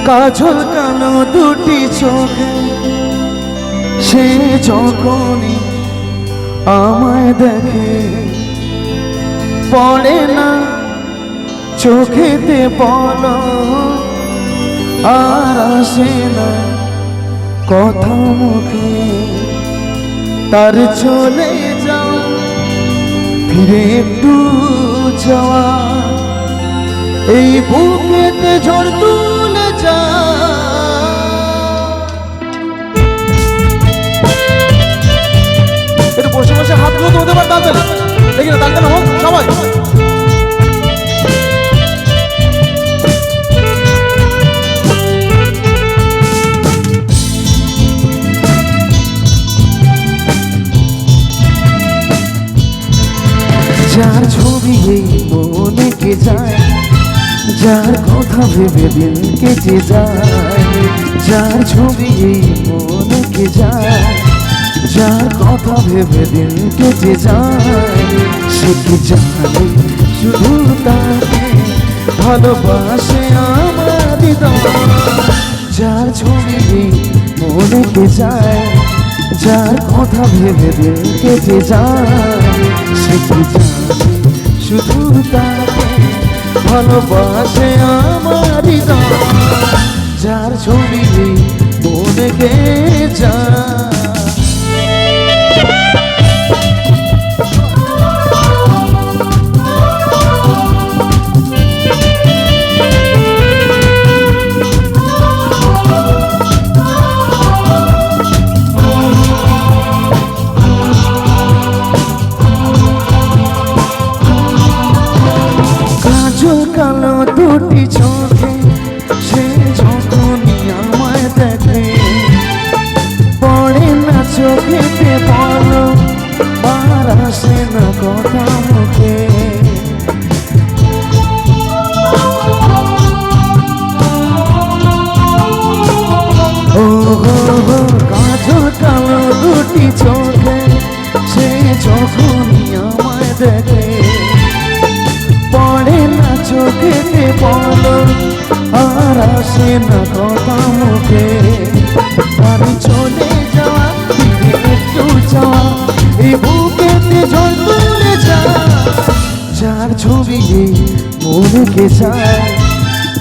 কাজল কালো দুটি চোখে সে যখনই আমায় দেখে পড়ে না চোখেতে বলো আর আসে না কথা মুখে তার চলে যাওয়া ফিরে একটু যাওয়া এই বুকেতে ঝড় তুলে যা একটু বসে বসে হাতগুলো তো হতে পারে তাড়াতাড়ি দেখি না তাড়াতাড়ি হোক সবাই যার ছবি এই মনে কে যায় যার কথা ভেবে দিন কেটে যায় যার ছবি এই মনে কে যায় যার কথা ভেবে দিন কেটে যায় সে কি জানে শুধু তাকে ভালোবাসে আমার হৃদয় যার ছবি এই মনে কে যায় যার কথা ভেবে দিন কেটে যায় সে কি জানে শুধু তাকে ভালোবাসে আমার হৃদয় যার ছবি মনে কে যায় কালো দুটি চোখে সে যখনই আমায় দেখে পড়ে না চোখেতে বলো আর আসে না কথা মুখে ও গো কাজল কালো দুটি চোখে সে যখনই আমায় দেখে পড়ে না চোখেতে বলো আর আসে না কথা মুখে আর চলে যাওয়া ফিরে একটু যাওয়া এই বুকেতে ঝড় তুলে যা যার ছবি মনে কে যায়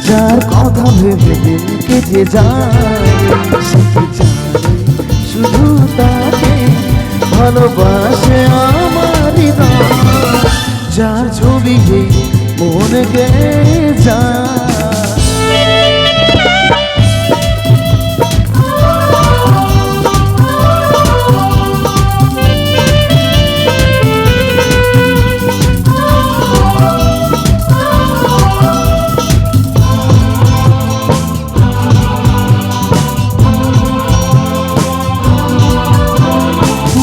যার কথা ভেবে দিন কেটে যায় সে কি জানে শুধু তাকে ভালোবাসে আমার হৃদয় যার ছবি মনে কে যায়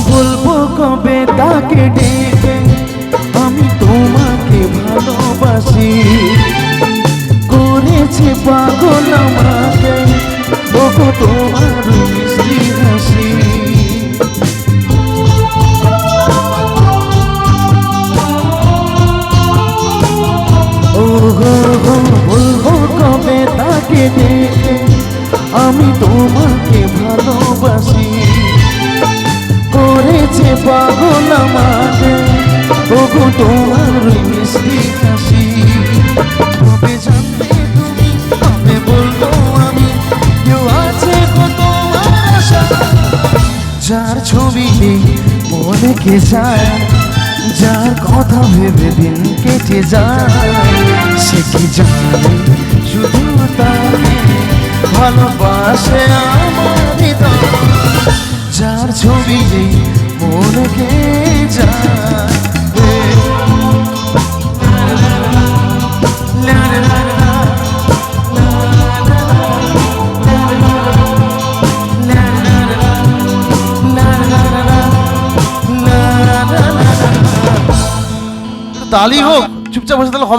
বলবো কবে তাকে ডেকে আমি তোমাকে ভালোবাসি করেছে পাগল আমাকে ওগো তোমার মিষ্টি হাসি ও গো বলবো কবে তাকে ডেকে আমি তোমাকে ভালোবাসি করেছে পাগল আমাকে ওগো তোমার মিষ্টি হাসি কবে জানবে তুমি কবে বলবো আমি কেউ আছে তোমার আশা যার ছবি মনে কে যায় যার কথা ভেবে দিন কেটে যায় সে কি জানে শুধু তাকে ভালোবাসে আমার হৃদয় যার ছবি মনে কে যায় তালি হোক চুপচাপ বসে তাহলে হবে।